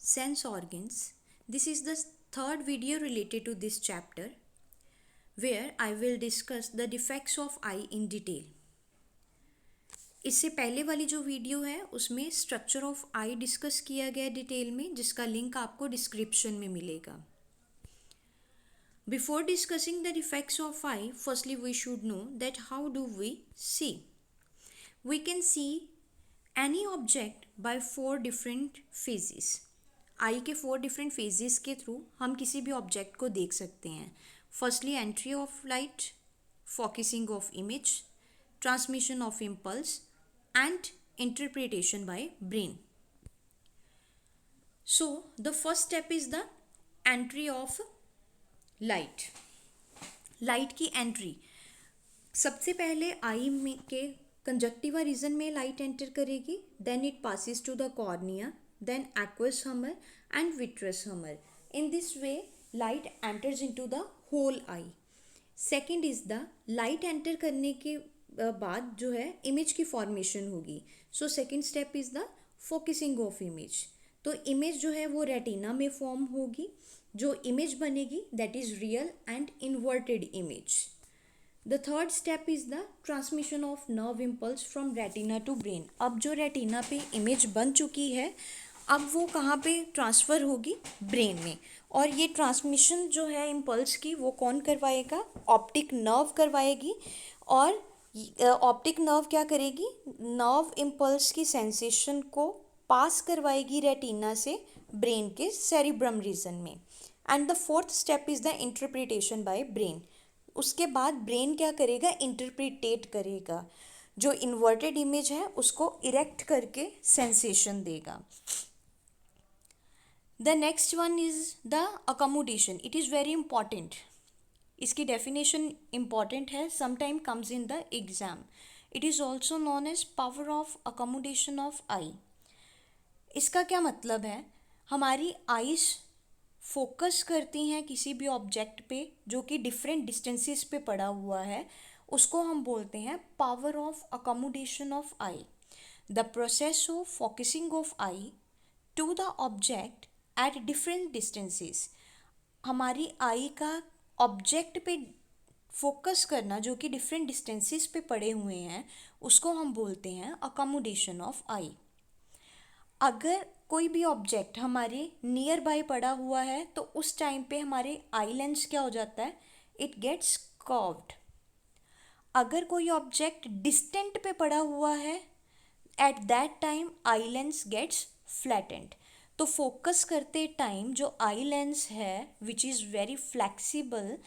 Sense organs. This is the third video related to this chapter where I will discuss the defects of eye in detail. इससे पहले वाली जो video है उसमें structure of I discuss किया गया detail में, जिसका लिंक आपको डिस्क्रिप्शन में मिलेगा. Before discussing the defects of eye, firstly we should know that how do we see. We can see any object by four different phases. आई के 4 different phases के through हम किसी भी ऑब्जेक्ट को देख सकते हैं. Firstly entry of light, focusing of image, transmission of impulse and interpretation by brain. So the first step is the entry of light. Light की एंट्री सबसे पहले आई में के कंजक्टिवा रीजन में लाइट एंटर करेगी, then it passes to the cornea, then aqueous humor and vitreous humor. In this way light enters into the whole eye. Second is the light enter करने के बाद जो है image की formation होगी. So second step is the focusing of image. तो image जो है वो retina में form होगी. जो image बनेगी that is real and inverted image. The third step is the transmission of nerve impulse from retina to brain. अब जो retina पे image बन चुकी है, अब वो कहाँ पे ट्रांसफ़र होगी? ब्रेन में. और ये ट्रांसमिशन जो है इम्पल्स की वो कौन करवाएगा? ऑप्टिक नर्व करवाएगी. और ऑप्टिक नर्व क्या करेगी? नर्व इम्पल्स की सेंसेशन को पास करवाएगी रेटिना से ब्रेन के सेरिब्रम रीजन में. And the fourth step is the interpretation by brain. उसके बाद ब्रेन क्या करेगा? इंटरप्रिटेट करेगा. जो इन्वर्टेड इमेज है उसको इरेक्ट करके सेंसेशन देगा. The next one is the accommodation. It is very important. इसकी डेफिनेशन इंपॉर्टेंट है, sometime comes in the exam. It is also known as power of accommodation of eye. इसका क्या मतलब है? हमारी आइज फोकस करती हैं किसी भी ऑब्जेक्ट पे जो कि डिफरेंट डिस्टेंसेस पे पड़ा हुआ है, उसको हम बोलते हैं power of accommodation of eye. The process of focusing of eye to the object at different distances. हमारी आई का ऑब्जेक्ट पे फोकस करना जो कि डिफरेंट डिस्टेंसेस पे पड़े हुए हैं उसको हम बोलते हैं अकोमोडेशन ऑफ आई. अगर कोई भी ऑब्जेक्ट हमारे नियर बाय पड़ा हुआ है तो उस टाइम पे हमारे आई लेंस क्या हो जाता है? It gets curved. अगर कोई ऑब्जेक्ट डिस्टेंट पे पड़ा हुआ है at that time eye lens gets flattened. तो फोकस करते टाइम जो आई लेंस है विच इज़ वेरी फ्लैक्सीबल,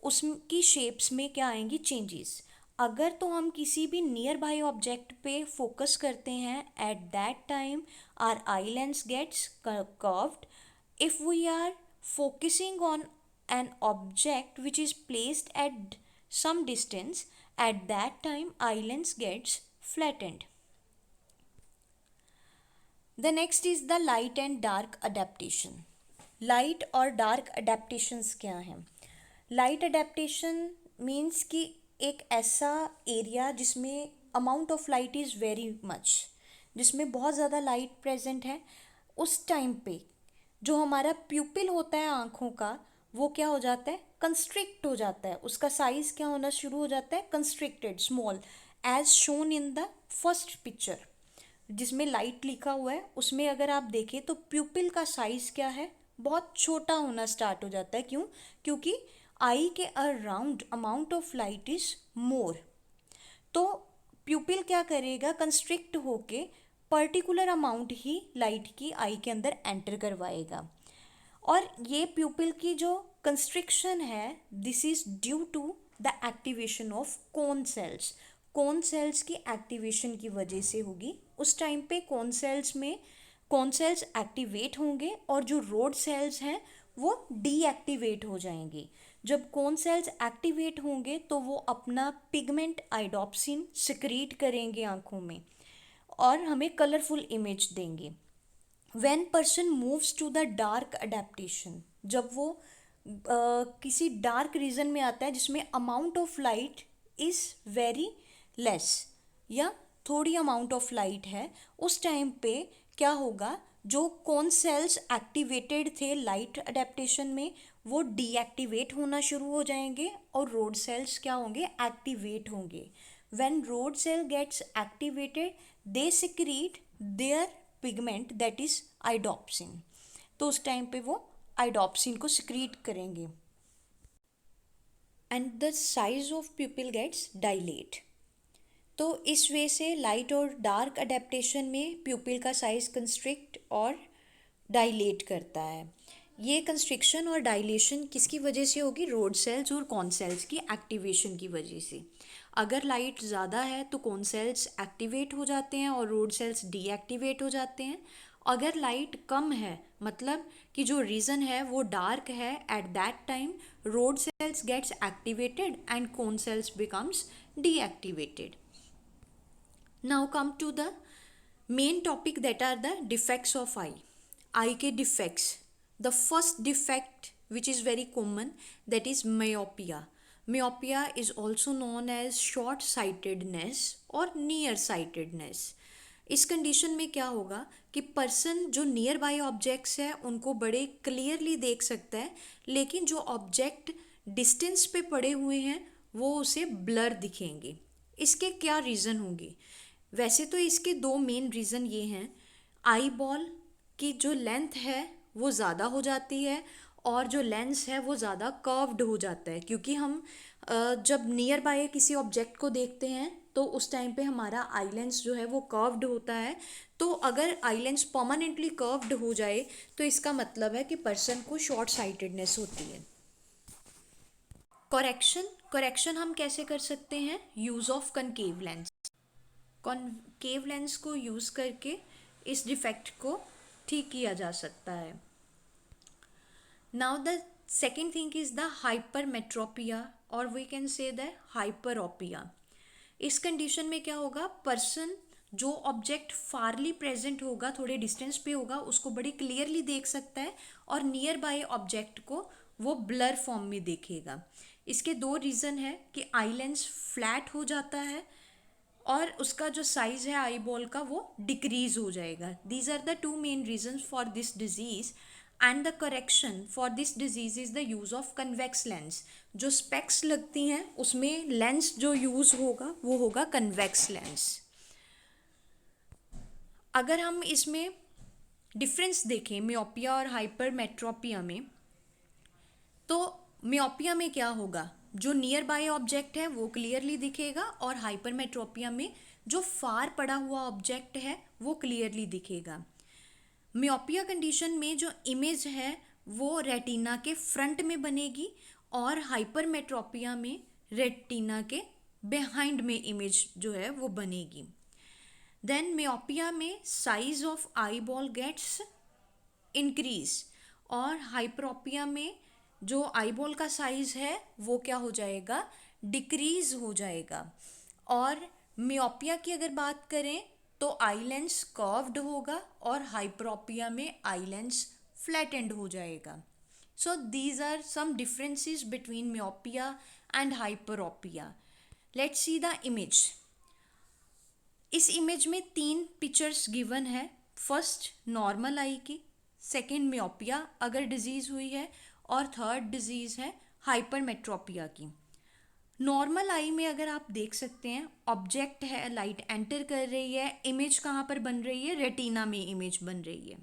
उसकी शेप्स में क्या आएंगी? चेंजेस. अगर तो हम किसी भी नियर बाय ऑब्जेक्ट पे फोकस करते हैं at that time our eye lens gets curved. If we are focusing on an object which is placed at some distance, at that time eye lens gets flattened. The next is the light and dark adaptation. Light और dark adaptations क्या हैं? Light adaptation means कि एक ऐसा area जिसमें amount of light is very much, जिसमें बहुत ज़्यादा लाइट प्रेजेंट है, उस टाइम पे जो हमारा प्यूपिल होता है आँखों का वो क्या हो जाता है? कंस्ट्रिक्ट हो जाता है. उसका साइज क्या होना शुरू हो जाता है? Constricted, small, as shown in the first picture जिसमें लाइट लिखा हुआ है. उसमें अगर आप देखें तो प्यूपिल का साइज क्या है? बहुत छोटा होना स्टार्ट हो जाता है. क्यों? क्योंकि आई के around amount of light is more. तो प्यूपिल क्या करेगा? कंस्ट्रिक्ट होके पर्टिकुलर अमाउंट ही लाइट की आई के अंदर एंटर करवाएगा. और ये प्यूपिल की जो कंस्ट्रिक्शन है this is due to the activation of cone cells. Cone cells की एक्टिवेशन की वजह से होगी. उस टाइम पे कोन सेल्स एक्टिवेट होंगे और जो रोड सेल्स हैं वो डीएक्टिवेट हो जाएंगे. जब कोन सेल्स एक्टिवेट होंगे तो वो अपना पिगमेंट आइडोप्सिन सिक्रीट करेंगे आँखों में और हमें कलरफुल इमेज देंगे. When person moves to the dark adaptation, जब वो किसी डार्क रीजन में आता है जिसमें amount of light is very less या थोड़ी अमाउंट ऑफ लाइट है, उस टाइम पे क्या होगा? जो कौन सेल्स एक्टिवेटेड थे लाइट अडेप्टेशन में वो डीएक्टिवेट होना शुरू हो जाएंगे और रोड सेल्स क्या होंगे, एक्टिवेट होंगे. When rod cell gets activated they secrete their pigment that is iodopsin. तो उस टाइम पे वो आइडोप्सिन को सिक्रीट करेंगे and the size of pupil gets dilate. तो इस वे से लाइट और डार्क अडेप्टेशन में प्यूपिल का साइज कंस्ट्रिक्ट और डायलेट करता है. ये कंस्ट्रिक्शन और डायलेशन किसकी वजह से होगी, रोड सेल्स और कॉन सेल्स की एक्टिवेशन की वजह से. अगर लाइट ज़्यादा है तो कॉन सेल्स एक्टिवेट हो जाते हैं और रोड सेल्स डीएक्टिवेट हो जाते हैं. अगर लाइट कम है मतलब कि जो रीज़न है वो डार्क है, at that time rod cells gets activated and cone cells becomes deactivated. Now come to the main topic that are the defects of eye. Eye के defects. The first defect which is very common that is myopia. Myopia is also known as short sightedness और near sightedness. इस condition में क्या होगा कि person जो near by objects है उनको बड़े क्लियरली देख सकता है, लेकिन जो ऑब्जेक्ट डिस्टेंस पे पड़े हुए हैं वो उसे ब्लर दिखेंगे. इसके क्या रीज़न होंगे, वैसे तो इसके दो मेन रीज़न ये हैं. आई बॉल की जो लेंथ है वो ज़्यादा हो जाती है और जो लेंस है वो ज़्यादा कर्व्ड हो जाता है, क्योंकि हम जब नियर बाय किसी ऑब्जेक्ट को देखते हैं तो उस टाइम पे हमारा आई लेंस जो है वो कर्व्ड होता है. तो अगर आई लेंस परमानेंटली कर्व्ड हो जाए तो इसका मतलब है कि पर्सन को शॉर्ट साइटेडनेस होती है. करेक्शन हम कैसे कर सकते हैं, use of concave lens. Concave lens को यूज़ करके इस डिफेक्ट को ठीक किया जा सकता है. Now the second thing is the hypermetropia or we can say the hyperopia. इस कंडीशन में क्या होगा, पर्सन जो ऑब्जेक्ट फारली प्रेजेंट होगा, थोड़े डिस्टेंस पे होगा, उसको बड़ी क्लियरली देख सकता है और नियर बाय ऑब्जेक्ट को वो ब्लर फॉर्म में देखेगा. इसके दो रीज़न है कि आई लेंस फ्लैट हो जाता है और उसका जो साइज़ है आई बॉल का वो डिक्रीज हो जाएगा. These are the two main reasons for this disease and the correction for this disease is the use of convex lens. जो स्पेक्स लगती हैं उसमें लेंस जो यूज़ होगा वो होगा कन्वेक्स लेंस. अगर हम इसमें डिफरेंस देखें मियोपिया और हाइपरमेट्रोपिया में, तो मियोपिया में क्या होगा, जो नियर बाय ऑब्जेक्ट है वो क्लियरली दिखेगा और हाइपरमेट्रोपिया में जो फार पड़ा हुआ ऑब्जेक्ट है वो क्लियरली दिखेगा. मियोपिया कंडीशन में जो इमेज है वो रेटिना के फ्रंट में बनेगी और हाइपरमेट्रोपिया में रेटिना के बिहाइंड में इमेज जो है वो बनेगी. देन मियोपिया में size of eye ball gets increase और हाइपरोपिया में जो आई बॉल का साइज़ है वो क्या हो जाएगा, डिक्रीज हो जाएगा. और मियोपिया की अगर बात करें तो आई लेंस कर्व्ड होगा और हाइपरोपिया में आई लेंस फ्लैटेंड हो जाएगा. So these are some differences between myopia and hyperopia. Let's see the image. इस इमेज में तीन पिक्चर्स गिवन है. फर्स्ट नॉर्मल आई की, सेकेंड मियोपिया अगर डिजीज़ हुई है और थर्ड डिजीज़ है हाइपरमेट्रोपिया की. नॉर्मल आई में अगर आप देख सकते हैं ऑब्जेक्ट है, लाइट एंटर कर रही है, इमेज कहाँ पर बन रही है, रेटिना में इमेज बन रही है.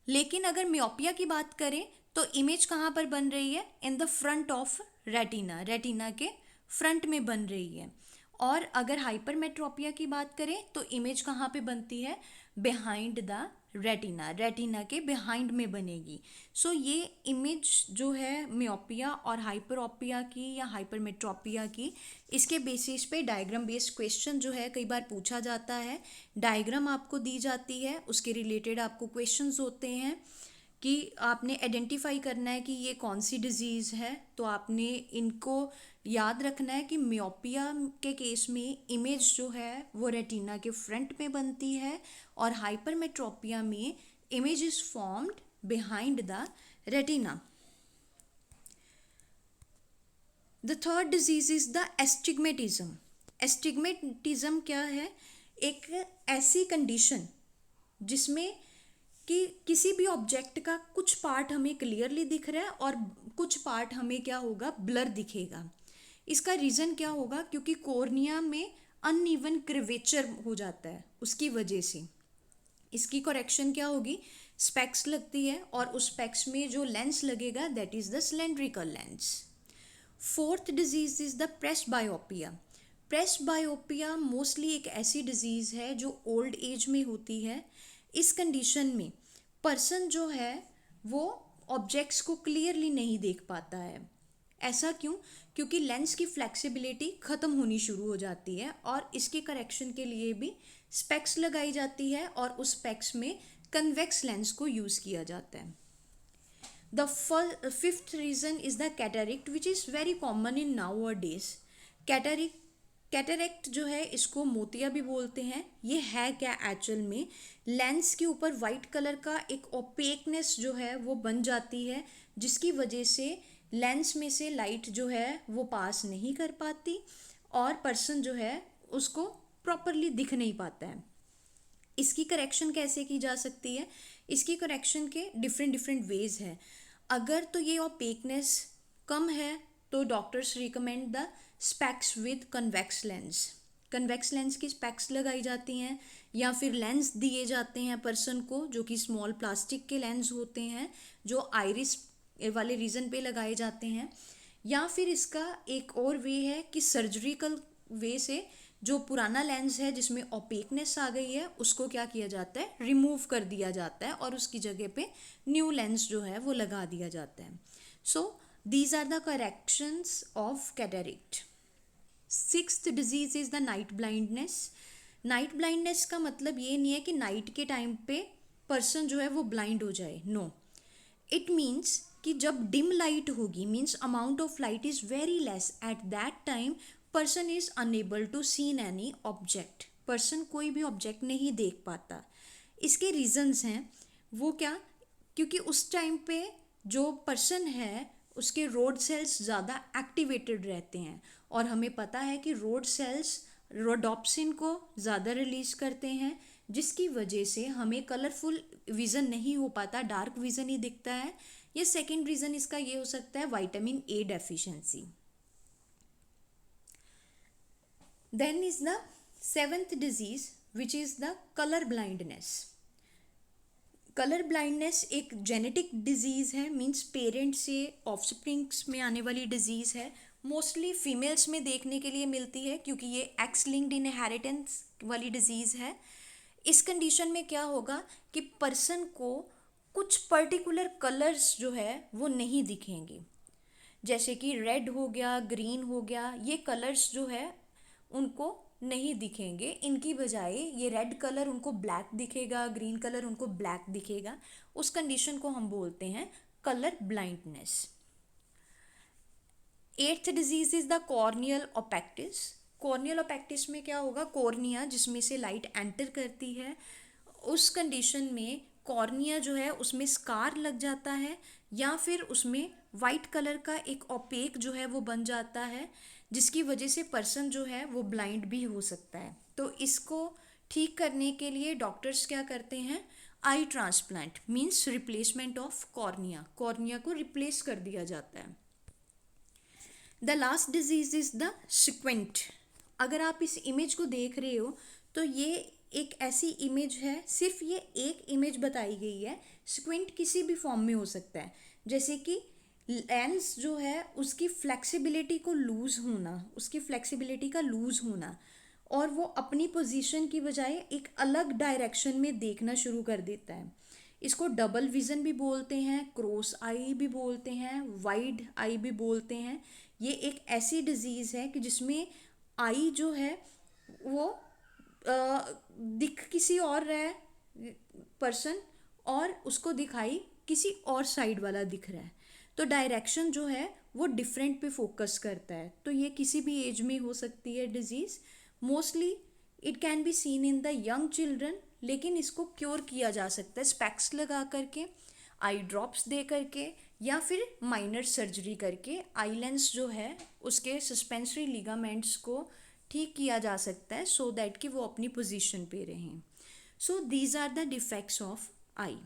लेकिन अगर मियोपिया की बात करें तो इमेज कहाँ पर बन रही है, in the front of retina, retina के फ्रंट में बन रही है. और अगर हाइपरमेट्रोपिया की बात करें तो इमेज कहाँ पे बनती है, बिहाइंड द रेटिना, रेटिना के बिहाइंड में बनेगी. सो ये इमेज जो है मियोपिया और हाइपरोपिया की या हाइपरमेट्रोपिया की, इसके बेसिस पे डायग्राम बेस्ड क्वेश्चन जो है कई बार पूछा जाता है. डायग्राम आपको दी जाती है, उसके रिलेटेड आपको क्वेश्चंस होते हैं कि आपने आइडेंटिफाई करना है कि ये कौन सी डिजीज़ है. तो आपने इनको याद रखना है कि मियोपिया के केस में इमेज जो है वो रेटिना के फ्रंट में बनती है और हाइपरमेट्रोपिया में image is formed behind the retina. The third disease is the astigmatism. Astigmatism क्या है, एक ऐसी कंडीशन जिसमें कि किसी भी ऑब्जेक्ट का कुछ पार्ट हमें क्लियरली दिख रहा है और कुछ पार्ट हमें क्या होगा, ब्लर दिखेगा। इसका रीज़न क्या होगा, क्योंकि कॉर्निया में अनइवन कर्वेचर हो जाता है, उसकी वजह से इसकी करेक्शन क्या होगी, स्पेक्स लगती है और उस स्पेक्स में जो लेंस लगेगा that is the cylindrical lens. Fourth disease is the presbyopia. Presbyopia mostly एक ऐसी डिजीज़ है जो ओल्ड एज में होती है। इस कंडीशन में पर्सन जो है वो ऑब्जेक्ट्स को क्लियरली नहीं देख पाता है। ऐसा क्यों, क्योंकि लेंस की फ्लेक्सिबिलिटी ख़त्म होनी शुरू हो जाती है और इसके करेक्शन के लिए भी स्पेक्स लगाई जाती है और उस स्पेक्स में कन्वेक्स लेंस को यूज़ किया जाता है। The fifth reason is the cataract, which is very common in nowadays. Cataract जो है इसको मोतिया भी बोलते हैं। ये है क्या एक्चुअल में, लेंस के ऊपर वाइट कलर का एक ओपेकनेस जो है वो बन जाती है, जिसकी वजह से लेंस में से लाइट जो है वो पास नहीं कर पाती और पर्सन जो है उसको प्रॉपरली दिख नहीं पाता है। इसकी करेक्शन कैसे की जा सकती है, इसकी करेक्शन के डिफरेंट डिफरेंट वेज है। अगर तो ये ओपेकनेस कम है तो doctors recommend the specs with convex lens. Convex lens की स्पेक्स लगाई जाती हैं या फिर लेंस दिए जाते हैं पर्सन को, जो कि स्मॉल प्लास्टिक के लेंस होते हैं जो आइरिस वाले रीजन पे लगाए जाते हैं। या फिर इसका एक और वे है कि सर्जरिकल वे से जो पुराना लेंस है जिसमें ओपेकनेस आ गई है उसको क्या किया जाता है, रिमूव कर दिया जाता है और उसकी जगह पे न्यू लेंस जो है वो लगा दिया जाता है। So these are the corrections of cataract. Sixth disease is the night blindness. Night blindness का मतलब ये नहीं है कि नाइट के टाइम पे पर्सन जो है वो ब्लाइंड हो जाए, नो। इट मीन्स कि जब डिम लाइट होगी, means amount of light is very less, at that time person is unable to seen any object. Person कोई भी ऑब्जेक्ट नहीं देख पाता। इसके रीजंस हैं वो क्या, क्योंकि उस टाइम पे जो पर्सन है उसके रोड सेल्स ज़्यादा एक्टिवेटेड रहते हैं और हमें पता है कि रोड सेल्स रोडोप्सिन को ज़्यादा रिलीज करते हैं, जिसकी वजह से हमें कलरफुल विज़न नहीं हो पाता, डार्क विज़न ही दिखता है। ये सेकेंड रीज़न इसका ये हो सकता है vitamin A deficiency. Then is the seventh disease which is the color blindness. Colour blindness एक जेनेटिक डिजीज़ है, मीन्स पेरेंट से ऑफस्प्रिंग्स में आने वाली डिजीज़ है। मोस्टली फीमेल्स में देखने के लिए मिलती है क्योंकि ये एक्स लिंक्ड इनहेरिटेंस वाली डिजीज़ है। इस कंडीशन में क्या होगा कि पर्सन को कुछ पर्टिकुलर कलर्स जो है वो नहीं दिखेंगे, जैसे कि रेड हो गया, ग्रीन हो गया, ये कलर्स जो है उनको नहीं दिखेंगे। इनकी बजाय ये रेड कलर उनको ब्लैक दिखेगा, ग्रीन कलर उनको ब्लैक दिखेगा। उस कंडीशन को हम बोलते हैं colour blindness. Eighth disease is the corneal opacities. Corneal opacities में क्या होगा, कॉर्निया जिसमें से लाइट एंटर करती है, उस कंडीशन में कॉर्निया जो है उसमें स्कार लग जाता है या फिर उसमें वाइट कलर का एक ओपेक जो है वो बन जाता है, जिसकी वजह से पर्सन जो है वो ब्लाइंड भी हो सकता है। तो इसको ठीक करने के लिए डॉक्टर्स क्या करते हैं, eye transplant, means replacement of cornea. Cornea को रिप्लेस कर दिया जाता है। The last disease is the squint. अगर आप इस इमेज को देख रहे हो तो ये एक ऐसी इमेज है, सिर्फ ये एक इमेज बताई गई है। स्क्विंट किसी भी फॉर्म में हो सकता है, जैसे कि लेंस जो है उसकी फ्लेक्सिबिलिटी को लूज़ होना, उसकी फ्लेक्सिबिलिटी का लूज़ होना और वो अपनी पोजीशन की बजाय एक अलग डायरेक्शन में देखना शुरू कर देता है। इसको डबल विज़न भी बोलते हैं, क्रॉस आई भी बोलते हैं, वाइड आई भी बोलते हैं। ये एक ऐसी डिजीज़ है कि जिसमें आई जो है वो दिख किसी और रहा है पर्सन और उसको दिखाई किसी और साइड वाला दिख रहा है, तो डायरेक्शन जो है वो डिफरेंट पे फोकस करता है। तो ये किसी भी एज में हो सकती है disease. Mostly it can be seen in the young children, लेकिन इसको क्योर किया जा सकता है स्पेक्स लगा करके, आई ड्रॉप्स दे करके या फिर माइनर सर्जरी करके। आई लेंस जो है उसके सस्पेंसरी लिगामेंट्स को ठीक किया जा सकता है सो दैट कि वो अपनी पोजीशन पे रहें। So these are the defects of eye.